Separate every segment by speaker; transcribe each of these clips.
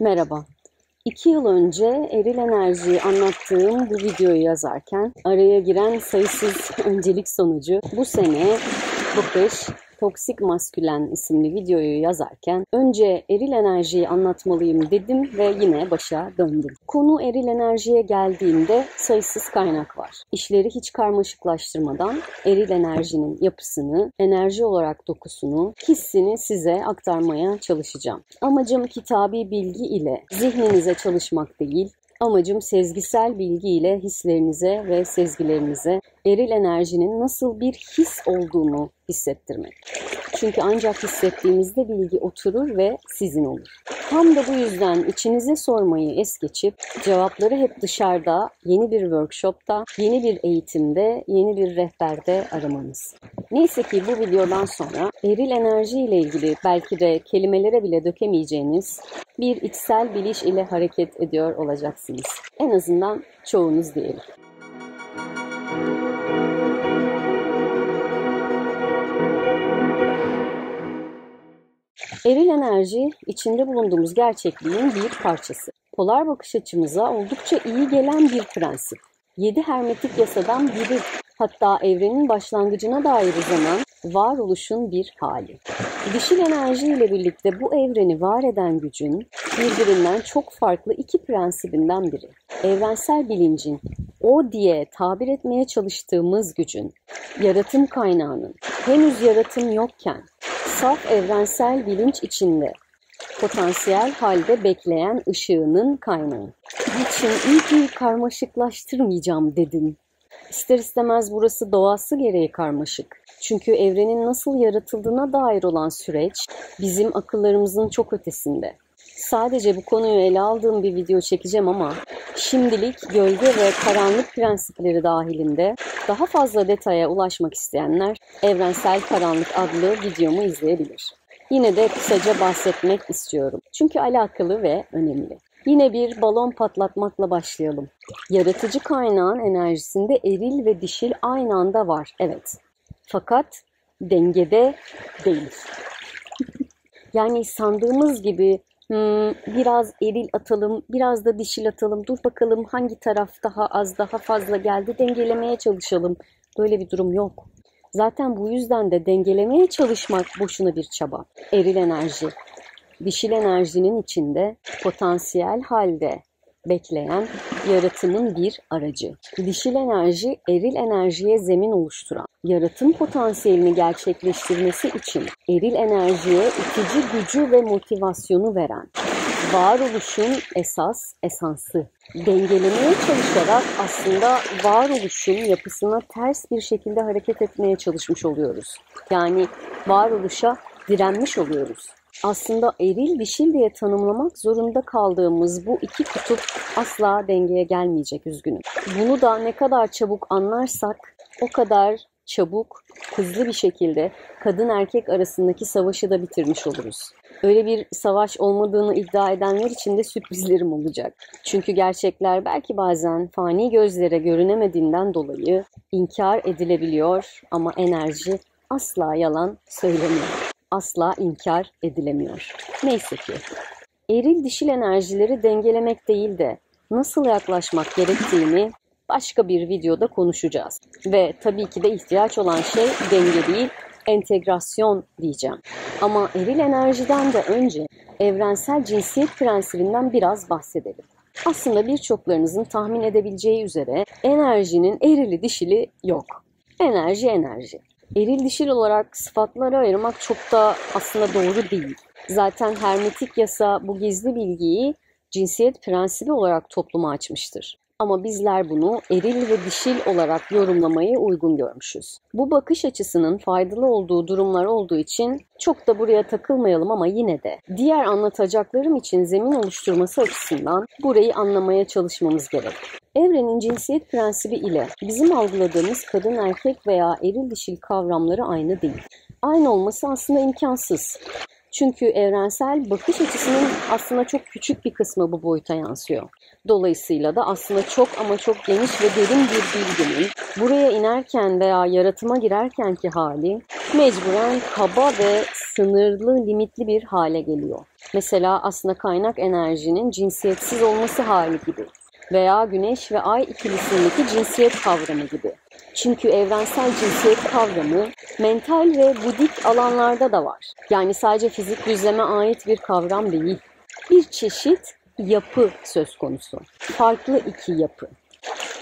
Speaker 1: Merhaba. 2 yıl önce eril enerjiyi anlattığım bu videoyu yazarken araya giren sayısız öncelik sonucu bu sene Bakış Toksik Maskülen isimli videoyu yazarken önce eril enerjiyi anlatmalıyım dedim ve yine başa döndüm. Konu eril enerjiye geldiğinde sayısız kaynak var. İşleri hiç karmaşıklaştırmadan eril enerjinin yapısını, enerji olarak dokusunu, hissini size aktarmaya çalışacağım. Amacım kitabi bilgi ile zihninize çalışmak değil, amacım sezgisel bilgi ile hislerinize ve sezgilerinize eril enerjinin nasıl bir his olduğunu hissettirmek. Çünkü ancak hissettiğinizde bilgi oturur ve sizin olur. Tam da bu yüzden içinize sormayı es geçip cevapları hep dışarıda, yeni bir workshopta, yeni bir eğitimde, yeni bir rehberde aramanız. Neyse ki bu videodan sonra eril enerji ile ilgili belki de kelimelere bile dökemeyeceğiniz bir içsel biliş ile hareket ediyor olacaksınız. En azından çoğunuz diyelim. Eril enerji, içinde bulunduğumuz gerçekliğin bir parçası. Polar bakış açımıza oldukça iyi gelen bir prensip. 7 hermetik yasadan biri, hatta evrenin başlangıcına dair uzanan varoluşun bir hali. Dişil enerji ile birlikte bu evreni var eden gücün birbirinden çok farklı iki prensibinden biri. Evrensel bilincin, o diye tabir etmeye çalıştığımız gücün, yaratım kaynağının, henüz yaratım yokken, saf evrensel bilinç içinde, potansiyel halde bekleyen ışığının kaynağı. Niçin iyice karmaşıklaştırmayacağım dedin. İster istemez burası doğası gereği karmaşık. Çünkü evrenin nasıl yaratıldığına dair olan süreç bizim akıllarımızın çok ötesinde. Sadece bu konuyu ele aldığım bir video çekeceğim ama şimdilik gölge ve karanlık prensipleri dahilinde daha fazla detaya ulaşmak isteyenler Evrensel Karanlık adlı videomu izleyebilir. Yine de kısaca bahsetmek istiyorum. Çünkü alakalı ve önemli. Yine bir balon patlatmakla başlayalım. Yaratıcı kaynağın enerjisinde eril ve dişil aynı anda var. Evet. Fakat dengede değil. Yani sandığımız gibi biraz eril atalım, biraz da dişil atalım. Dur bakalım hangi taraf daha az, daha fazla geldi, dengelemeye çalışalım. Böyle bir durum yok. Zaten bu yüzden de dengelemeye çalışmak boşuna bir çaba. Eril enerji, dişil enerjinin içinde potansiyel halde bekleyen yaratımın bir aracı. Dişil enerji, eril enerjiye zemin oluşturan, yaratım potansiyelini gerçekleştirmesi için eril enerjiye itici gücü ve motivasyonu veren, varoluşun esansı. Dengelemeye çalışarak aslında varoluşun yapısına ters bir şekilde hareket etmeye çalışmış oluyoruz. Yani varoluşa direnmiş oluyoruz. Aslında eril dişil diye tanımlamak zorunda kaldığımız bu iki kutup asla dengeye gelmeyecek, üzgünüm. Bunu da ne kadar çabuk anlarsak o kadar çabuk, hızlı bir şekilde kadın erkek arasındaki savaşı da bitirmiş oluruz. Öyle bir savaş olmadığını iddia edenler için de sürprizlerim olacak. Çünkü gerçekler belki bazen fani gözlere görünemediğinden dolayı inkar edilebiliyor ama enerji asla yalan söylemiyor. Asla inkar edilemiyor. Neyse ki. Eril dişil enerjileri dengelemek değil de nasıl yaklaşmak gerektiğini başka bir videoda konuşacağız. Ve tabii ki de ihtiyaç olan şey denge değil, entegrasyon diyeceğim. Ama eril enerjiden de önce evrensel cinsiyet prensibinden biraz bahsedelim. Aslında birçoklarınızın tahmin edebileceği üzere enerjinin erili dişili yok. Enerji. Eril dişil olarak sıfatları ayırmak çok da aslında doğru değil. Zaten hermetik yasa bu gizli bilgiyi cinsiyet prensibi olarak topluma açmıştır. Ama bizler bunu eril ve dişil olarak yorumlamayı uygun görmüşüz. Bu bakış açısının faydalı olduğu durumlar olduğu için çok da buraya takılmayalım ama yine de diğer anlatacaklarım için zemin oluşturması açısından burayı anlamaya çalışmamız gerek. Evrenin cinsiyet prensibi ile bizim algıladığımız kadın erkek veya eril dişil kavramları aynı değil. Aynı olması aslında imkansız. Çünkü evrensel bakış açısının aslında çok küçük bir kısmı bu boyuta yansıyor. Dolayısıyla da aslında çok ama çok geniş ve derin bir bilginin buraya inerken veya yaratıma girerkenki hali mecburen kaba ve sınırlı, limitli bir hale geliyor. Mesela aslında kaynak enerjinin cinsiyetsiz olması hali gibi veya güneş ve ay ikilisindeki cinsiyet kavramı gibi. Çünkü evrensel cinsiyet kavramı mental ve budik alanlarda da var. Yani sadece fizik düzleme ait bir kavram değil. Bir çeşit yapı söz konusu. Farklı iki yapı.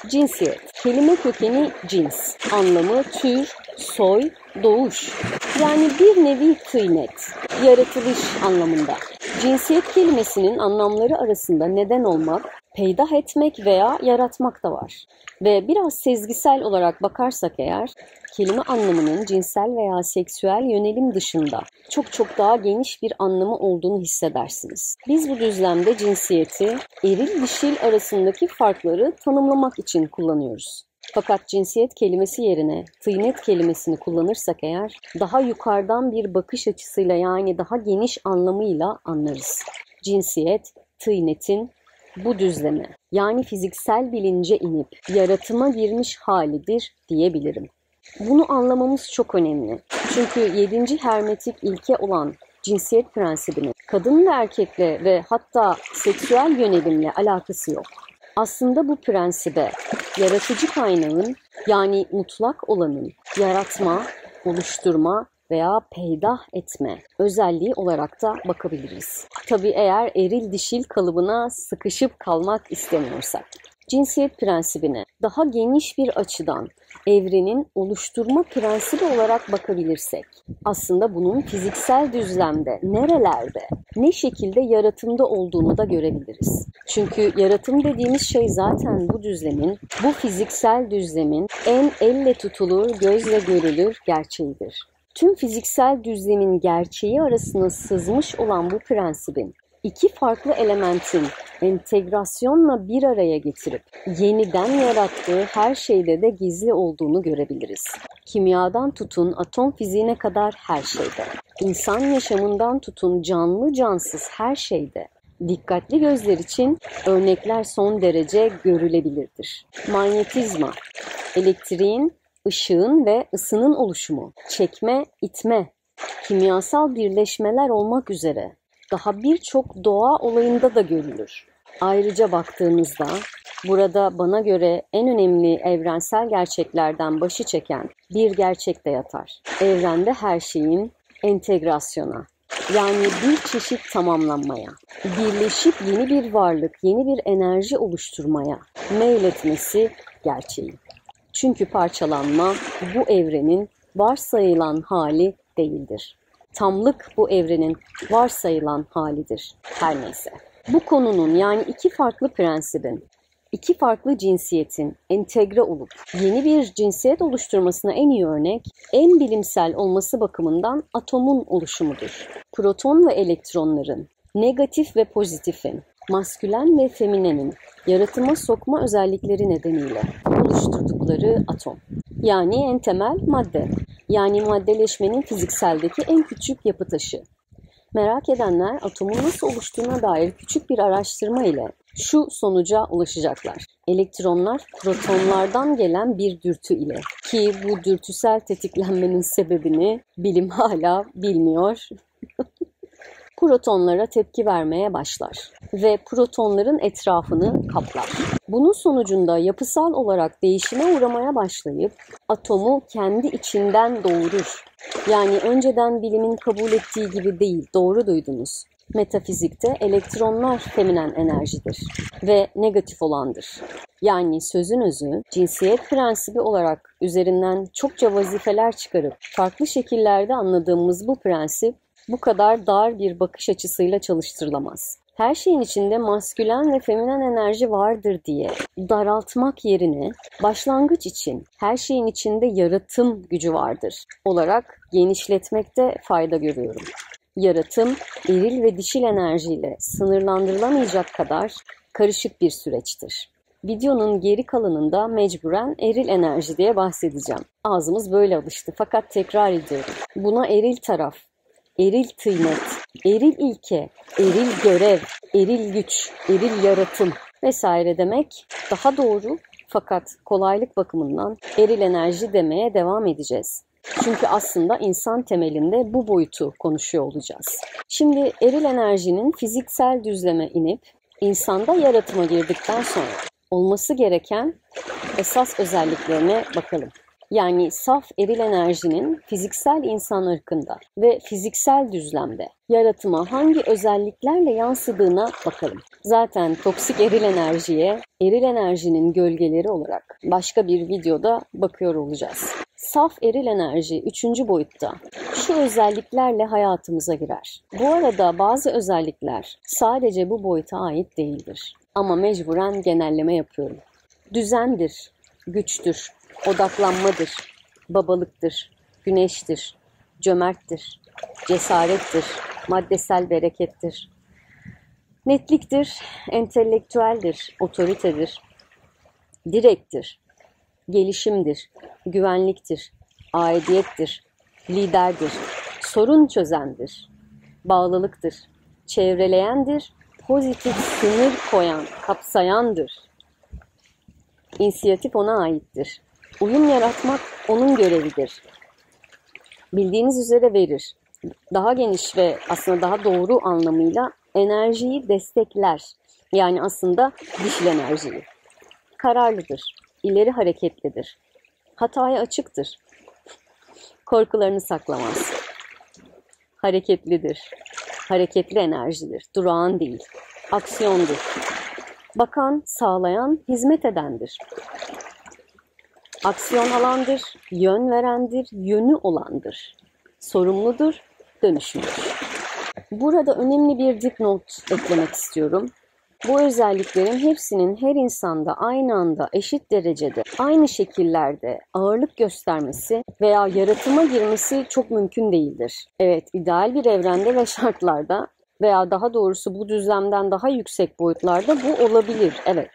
Speaker 1: Cinsiyet. Kelime kökeni cins. Anlamı tür, soy, doğuş. Yani bir nevi tıynet, yaratılış anlamında. Cinsiyet kelimesinin anlamları arasında neden olmak, peydah etmek veya yaratmak da var. Ve biraz sezgisel olarak bakarsak eğer, kelime anlamının cinsel veya seksüel yönelim dışında çok daha geniş bir anlamı olduğunu hissedersiniz. Biz bu düzlemde cinsiyeti, eril dişil arasındaki farkları tanımlamak için kullanıyoruz. Fakat cinsiyet kelimesi yerine tıynet kelimesini kullanırsak eğer, daha yukarıdan bir bakış açısıyla yani daha geniş anlamıyla anlarız. Cinsiyet, tıynetin bu düzleme yani fiziksel bilince inip yaratıma girmiş halidir diyebilirim. Bunu anlamamız çok önemli. Çünkü 7. hermetik ilke olan cinsiyet prensibinin kadın ve erkekle ve hatta seksüel yönelimle alakası yok. Aslında bu prensibe yaratıcı kaynağın yani mutlak olanın yaratma, oluşturma veya peydah etme özelliği olarak da bakabiliriz. Tabii eğer eril dişil kalıbına sıkışıp kalmak istemiyorsak. Cinsiyet prensibine daha geniş bir açıdan evrenin oluşturma prensibi olarak bakabilirsek, aslında bunun fiziksel düzlemde, nerelerde, ne şekilde yaratımda olduğunu da görebiliriz. Çünkü yaratım dediğimiz şey zaten bu düzlemin, bu fiziksel düzlemin en elle tutulur, gözle görülür gerçeğidir. Tüm fiziksel düzlemin gerçeği arasına sızmış olan bu prensibin, iki farklı elementin entegrasyonla bir araya getirip yeniden yarattığı her şeyde de gizli olduğunu görebiliriz. Kimyadan tutun atom fiziğine kadar her şeyde. İnsan yaşamından tutun canlı cansız her şeyde. Dikkatli gözler için örnekler son derece görülebilirdir. Manyetizma, elektriğin, ışığın ve ısının oluşumu, çekme, itme, kimyasal birleşmeler olmak üzere daha birçok doğa olayında da görülür. Ayrıca baktığımızda burada bana göre en önemli evrensel gerçeklerden başı çeken bir gerçek de yatar. Evrende her şeyin entegrasyona, yani bir çeşit tamamlanmaya, birleşip yeni bir varlık, yeni bir enerji oluşturmaya meyletmesi gerçeği. Çünkü parçalanma bu evrenin varsayılan hali değildir. Tamlık bu evrenin varsayılan halidir. Her neyse. Bu konunun yani iki farklı prensibin, iki farklı cinsiyetin entegre olup yeni bir cinsiyet oluşturmasına en iyi örnek, en bilimsel olması bakımından atomun oluşumudur. Proton ve elektronların, negatif ve pozitifin, maskülen ve feminenin yaratıma sokma özellikleri nedeniyle oluşturdukları atom. Yani en temel madde. Yani maddeleşmenin fizikseldeki en küçük yapı taşı. Merak edenler atomun nasıl oluştuğuna dair küçük bir araştırma ile şu sonuca ulaşacaklar. Elektronlar protonlardan gelen bir dürtü ile ki bu dürtüsel tetiklenmenin sebebini bilim hala bilmiyor. Protonlara tepki vermeye başlar ve protonların etrafını kaplar. Bunun sonucunda yapısal olarak değişime uğramaya başlayıp atomu kendi içinden doğurur. Yani önceden bilimin kabul ettiği gibi değil, doğru duydunuz. Metafizikte elektronlar feminen enerjidir ve negatif olandır. Yani sözün özü, cinsiyet prensibi olarak üzerinden çokça vazifeler çıkarıp farklı şekillerde anladığımız bu prensip, bu kadar dar bir bakış açısıyla çalıştırılamaz. Her şeyin içinde maskülen ve feminen enerji vardır diye daraltmak yerine başlangıç için her şeyin içinde yaratım gücü vardır olarak genişletmekte fayda görüyorum. Yaratım, eril ve dişil enerjiyle sınırlandırılamayacak kadar karışık bir süreçtir. Videonun geri kalanında mecburen eril enerji diye bahsedeceğim. Ağzımız böyle alıştı fakat tekrar ediyorum. Buna eril taraf, eril tıynet, eril ilke, eril görev, eril güç, eril yaratım vesaire demek daha doğru, fakat kolaylık bakımından eril enerji demeye devam edeceğiz. Çünkü aslında insan temelinde bu boyutu konuşuyor olacağız. Şimdi eril enerjinin fiziksel düzleme inip insanda yaratıma girdikten sonra olması gereken esas özelliklerine bakalım. Yani saf eril enerjinin fiziksel insan ırkında ve fiziksel düzlemde yaratıma hangi özelliklerle yansıdığına bakalım. Zaten toksik eril enerjiye, eril enerjinin gölgeleri olarak başka bir videoda bakıyor olacağız. Saf eril enerji 3. boyutta şu özelliklerle hayatımıza girer. Bu arada bazı özellikler sadece bu boyuta ait değildir. Ama mecburen genelleme yapıyorum. Düzendir, güçtür, odaklanmadır, babalıktır, güneştir, cömerttir, cesarettir, maddesel berekettir, netliktir, entelektüeldir, otoritedir, direktir, gelişimdir, güvenliktir, aidiyettir, liderdir, sorun çözendir, bağlılıktır, çevreleyendir, pozitif sınır koyan, kapsayandır. İnisiyatif ona aittir. Uyum yaratmak onun görevidir. Bildiğiniz üzere verir. Daha geniş ve aslında daha doğru anlamıyla enerjiyi destekler. Yani aslında dişil enerjiyi. Kararlıdır, ileri hareketlidir. Hataya açıktır. Korkularını saklamaz. Hareketlidir. Hareketli enerjidir. Durağan değil. Aksiyondur. Bakan, sağlayan, hizmet edendir. Aksiyon alandır, yön verendir, yönü olandır. Sorumludur, dönüşümdür. Burada önemli bir dipnot eklemek istiyorum. Bu özelliklerin hepsinin her insanda aynı anda eşit derecede, aynı şekillerde ağırlık göstermesi veya yaratıma girmesi çok mümkün değildir. Evet, ideal bir evrende ve şartlarda veya daha doğrusu bu düzlemden daha yüksek boyutlarda bu olabilir, evet.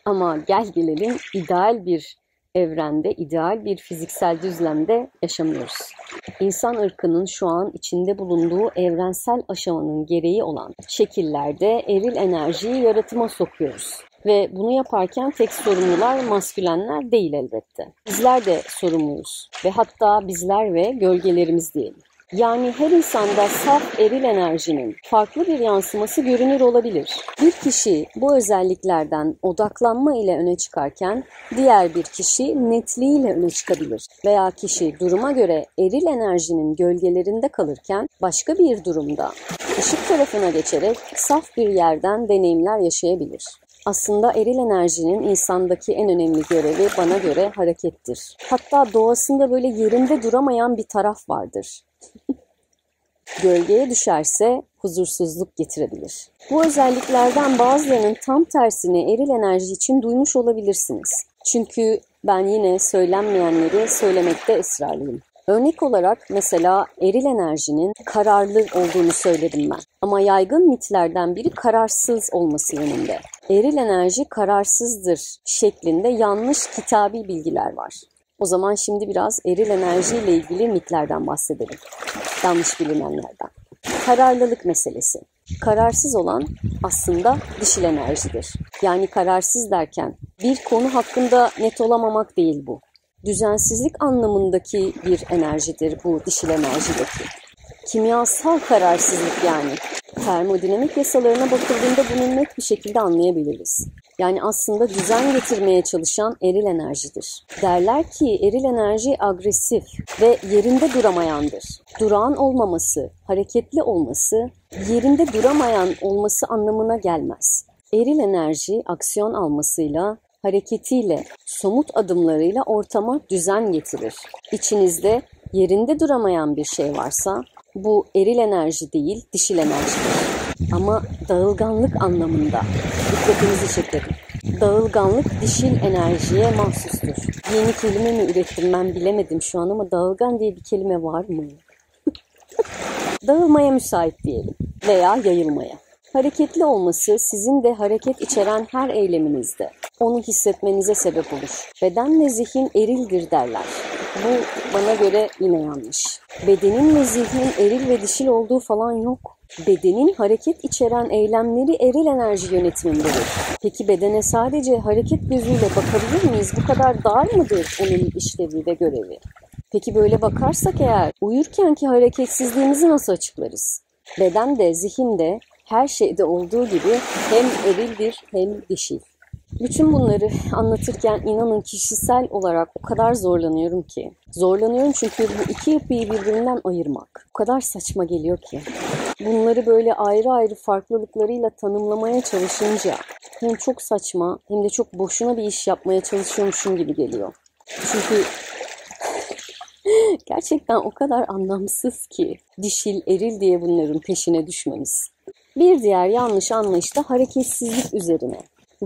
Speaker 1: Ama gel gelelim ideal bir evrende, ideal bir fiziksel düzlemde yaşamıyoruz. İnsan ırkının şu an içinde bulunduğu evrensel aşamanın gereği olan şekillerde eril enerjiyi yaratıma sokuyoruz. Ve bunu yaparken tek sorumlular maskülenler değil elbette. Bizler de sorumluyuz ve hatta bizler ve gölgelerimiz diyelim. Yani her insanda saf eril enerjinin farklı bir yansıması görünür olabilir. Bir kişi bu özelliklerden odaklanma ile öne çıkarken diğer bir kişi netliğiyle öne çıkabilir. Veya kişi duruma göre eril enerjinin gölgelerinde kalırken başka bir durumda ışık tarafına geçerek saf bir yerden deneyimler yaşayabilir. Aslında eril enerjinin insandaki en önemli görevi bana göre harekettir. Hatta doğasında böyle yerinde duramayan bir taraf vardır. Gölgeye düşerse huzursuzluk getirebilir. Bu özelliklerden bazılarının tam tersini eril enerji için duymuş olabilirsiniz. Çünkü ben yine söylenmeyenleri söylemekte ısrarlıyım. Örnek olarak mesela eril enerjinin kararlı olduğunu söyledim ben. Ama yaygın mitlerden biri kararsız olması yönünde. Eril enerji kararsızdır şeklinde yanlış kitabi bilgiler var. O zaman şimdi biraz eril enerji ile ilgili mitlerden bahsedelim. Yanlış bilinenlerden. Kararlılık meselesi. Kararsız olan aslında dişil enerjidir. Yani kararsız derken bir konu hakkında net olamamak değil bu. Düzensizlik anlamındaki bir enerjidir bu dişil enerjideki. Kimyasal kararsızlık yani. Termodinamik yasalarına bakıldığında bunu net bir şekilde anlayabiliriz. Yani aslında düzen getirmeye çalışan eril enerjidir. Derler ki eril enerji agresif ve yerinde duramayandır. Durağan olmaması, hareketli olması, yerinde duramayan olması anlamına gelmez. Eril enerji aksiyon almasıyla, hareketiyle, somut adımlarıyla ortama düzen getirir. İçinizde yerinde duramayan bir şey varsa bu eril enerji değil, dişil enerjidir. Ama dağılganlık anlamında dikkatinizi çekerim. Dağılganlık dişil enerjiye mahsustur. Yeni kelime mi ürettim ben bilemedim şu an ama dağılgan diye bir kelime var mı? Dağılmaya müsait diyelim veya yayılmaya. Hareketli olması sizin de hareket içeren her eyleminizde onu hissetmenize sebep olur. Beden ve zihin erildir derler. Bu bana göre yine yanlış. Bedenin ve zihnin eril ve dişil olduğu falan yok. Bedenin hareket içeren eylemleri eril enerji yönetimindedir. Peki bedene sadece hareket gözüyle bakabilir miyiz? Bu kadar dar mıdır onun işlevi ve görevi? Peki böyle bakarsak eğer uyurkenki hareketsizliğimizi nasıl açıklarız? Beden de zihin de her şeyde olduğu gibi hem erildir hem dişil. Bütün bunları anlatırken inanın kişisel olarak o kadar zorlanıyorum ki. Zorlanıyorum çünkü bu iki yapıyı birbirinden ayırmak o kadar saçma geliyor ki. Bunları böyle ayrı ayrı farklılıklarıyla tanımlamaya çalışınca hem çok saçma hem de çok boşuna bir iş yapmaya çalışıyormuşum gibi geliyor. Çünkü gerçekten o kadar anlamsız ki dişil, eril diye bunların peşine düşmemiz. Bir diğer yanlış anlayış da hareketsizlik üzerine.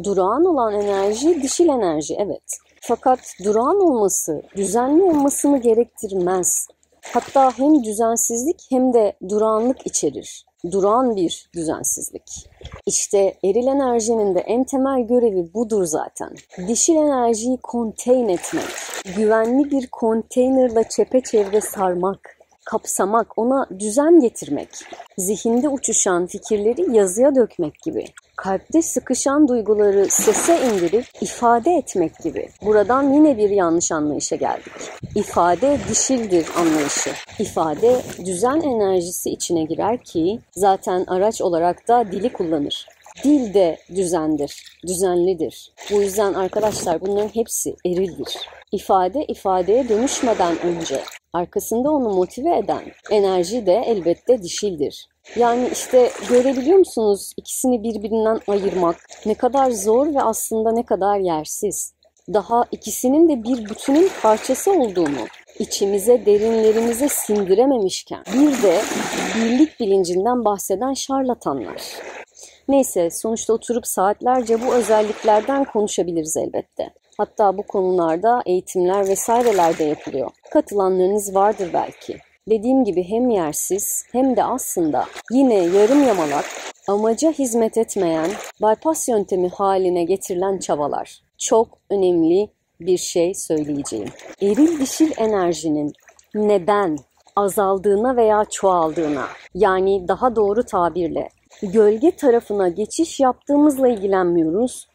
Speaker 1: Durağan olan enerji dişil enerji, evet. Fakat durağan olması düzenli olmasını gerektirmez. Hatta hem düzensizlik hem de durağanlık içerir. Durağan bir düzensizlik. İşte eril enerjinin de en temel görevi budur zaten. Dişil enerjiyi konteyn etmek, güvenli bir konteynerla çepeçevre sarmak, kapsamak, ona düzen getirmek, zihinde uçuşan fikirleri yazıya dökmek gibi, kalpte sıkışan duyguları sese indirip ifade etmek gibi. Buradan yine bir yanlış anlayışa geldik. İfade dişildir anlayışı. İfade düzen enerjisi içine girer ki zaten araç olarak da dili kullanır. Dil de düzendir, düzenlidir. Bu yüzden arkadaşlar bunların hepsi erildir. İfade ifadeye dönüşmeden önce arkasında onu motive eden enerji de elbette dişildir. Yani işte görebiliyor musunuz ikisini birbirinden ayırmak ne kadar zor ve aslında ne kadar yersiz. Daha ikisinin de bir bütünün parçası olduğunu içimize, derinlerimize sindirememişken bir de birlik bilincinden bahseden şarlatanlar. Neyse sonuçta oturup saatlerce bu özelliklerden konuşabiliriz elbette. Hatta bu konularda eğitimler vesaireler de yapılıyor. Katılanlarınız vardır belki. Dediğim gibi hem yersiz hem de aslında yine yarım yamalak, amaca hizmet etmeyen, bypass yöntemi haline getirilen çabalar. Çok önemli bir şey söyleyeceğim. Eril dişil enerjinin neden azaldığına veya çoğaldığına, yani daha doğru tabirle gölge tarafına geçiş yaptığımızla ilgilenmiyoruz,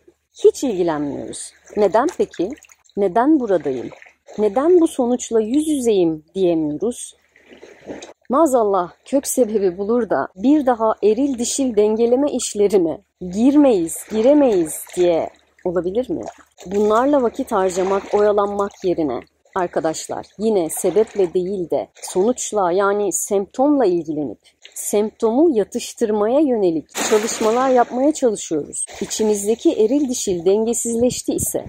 Speaker 1: hiç ilgilenmiyoruz. Neden peki? Neden buradayım? Neden bu sonuçla yüz yüzeyim diyemiyoruz? Maazallah kök sebebi bulur da bir daha eril dişil dengeleme işlerine giremeyiz diye olabilir mi? Bunlarla vakit harcamak, oyalanmak yerine arkadaşlar yine sebeple değil de sonuçla yani semptomla ilgilenip semptomu yatıştırmaya yönelik çalışmalar yapmaya çalışıyoruz. İçimizdeki eril dişil dengesizleşti ise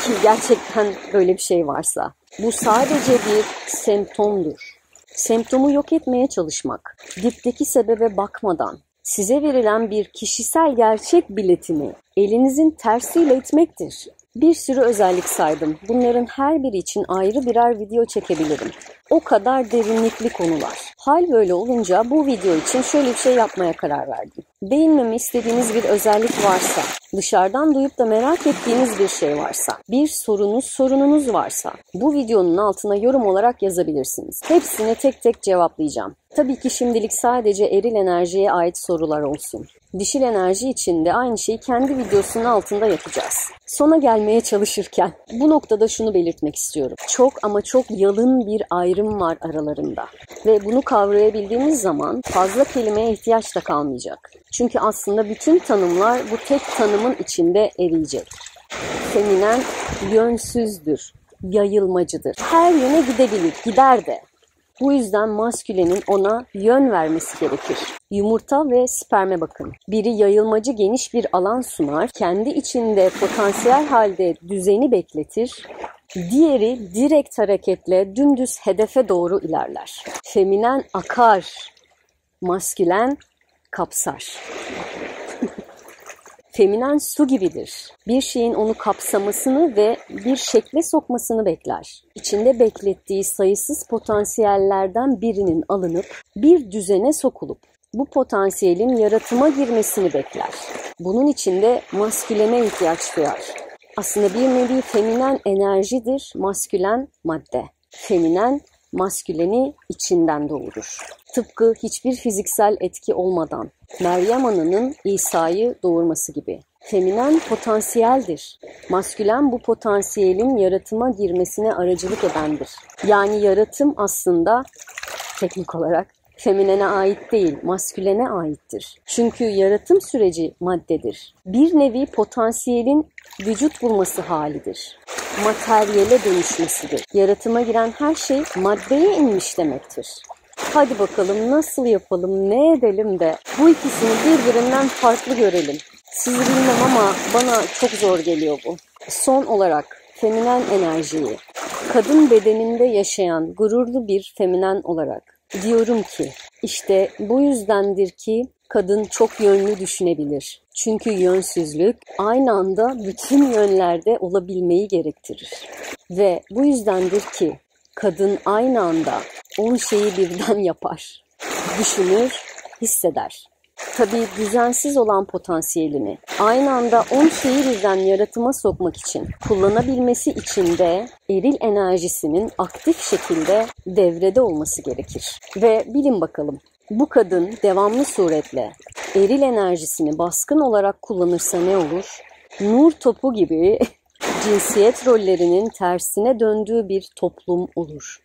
Speaker 1: ki gerçekten böyle bir şey varsa bu sadece bir semptomdur. Semptomu yok etmeye çalışmak, dipteki sebebe bakmadan size verilen bir kişisel gerçek biletini elinizin tersiyle itmektir. Bir sürü özellik saydım. Bunların her biri için ayrı birer video çekebilirim. O kadar derinlikli konular. Hal böyle olunca bu video için şöyle bir şey yapmaya karar verdim. Değinmemi istediğiniz bir özellik varsa, dışarıdan duyup da merak ettiğiniz bir şey varsa, bir sorununuz varsa bu videonun altına yorum olarak yazabilirsiniz. Hepsine tek tek cevaplayacağım. Tabii ki şimdilik sadece eril enerjiye ait sorular olsun. Dişil enerji için de aynı şeyi kendi videosunun altında yapacağız. Sona gelmeye çalışırken bu noktada şunu belirtmek istiyorum. Çok ama çok yalın bir ayrım var aralarında. Ve bunu kavrayabildiğimiz zaman fazla kelimeye ihtiyaç da kalmayacak. Çünkü aslında bütün tanımlar bu tek tanımın içinde eriyecek. Feminen yönsüzdür, yayılmacıdır. Her yöne gidebilir, gider de. Bu yüzden maskülenin ona yön vermesi gerekir. Yumurta ve sperme bakın. Biri yayılmacı geniş bir alan sunar, kendi içinde potansiyel halde düzeni bekletir. Diğeri direkt hareketle dümdüz hedefe doğru ilerler. Feminen akar, maskülen kapsar. Feminen su gibidir. Bir şeyin onu kapsamasını ve bir şekle sokmasını bekler. İçinde beklettiği sayısız potansiyellerden birinin alınıp bir düzene sokulup bu potansiyelin yaratıma girmesini bekler. Bunun için de maskülene ihtiyaç duyar. Aslında bir nevi feminen enerjidir, maskülen madde. Feminen, masküleni içinden doğurur. Tıpkı hiçbir fiziksel etki olmadan Meryem Ana'nın İsa'yı doğurması gibi. Feminen potansiyeldir. Maskülen bu potansiyelin yaratıma girmesine aracılık edendir. Yani yaratım aslında teknik olarak feminene ait değil, maskülene aittir. Çünkü yaratım süreci maddedir. Bir nevi potansiyelin vücut bulması halidir. Materyale dönüşmesidir. Yaratıma giren her şey maddeye inmiş demektir. Hadi bakalım nasıl yapalım, ne edelim de bu ikisini birbirinden farklı görelim. Sizi bilmem ama bana çok zor geliyor bu. Son olarak feminen enerjiyi, kadın bedeninde yaşayan gururlu bir feminen olarak diyorum ki, işte bu yüzdendir ki kadın çok yönlü düşünebilir. Çünkü yönsüzlük aynı anda bütün yönlerde olabilmeyi gerektirir. Ve bu yüzdendir ki kadın aynı anda 10 şeyi birden yapar, düşünür, hisseder. Tabii düzensiz olan potansiyelini aynı anda 10 şeyi birden yaratıma sokmak için kullanabilmesi için de eril enerjisinin aktif şekilde devrede olması gerekir. Ve bilin bakalım, bu kadın devamlı suretle eril enerjisini baskın olarak kullanırsa ne olur? Nur topu gibi cinsiyet rollerinin tersine döndüğü bir toplum olur.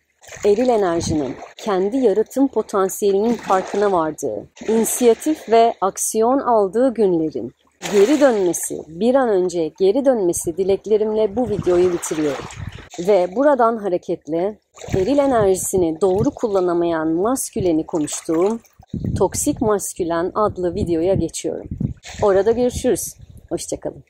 Speaker 1: Eril enerjinin kendi yaratım potansiyelinin farkına vardığı, inisiyatif ve aksiyon aldığı günlerin geri dönmesi, bir an önce geri dönmesi dileklerimle bu videoyu bitiriyorum. Ve buradan hareketle eril enerjisini doğru kullanamayan masküleni konuştuğum Toksik Maskülen adlı videoya geçiyorum. Orada görüşürüz. Hoşça kalın.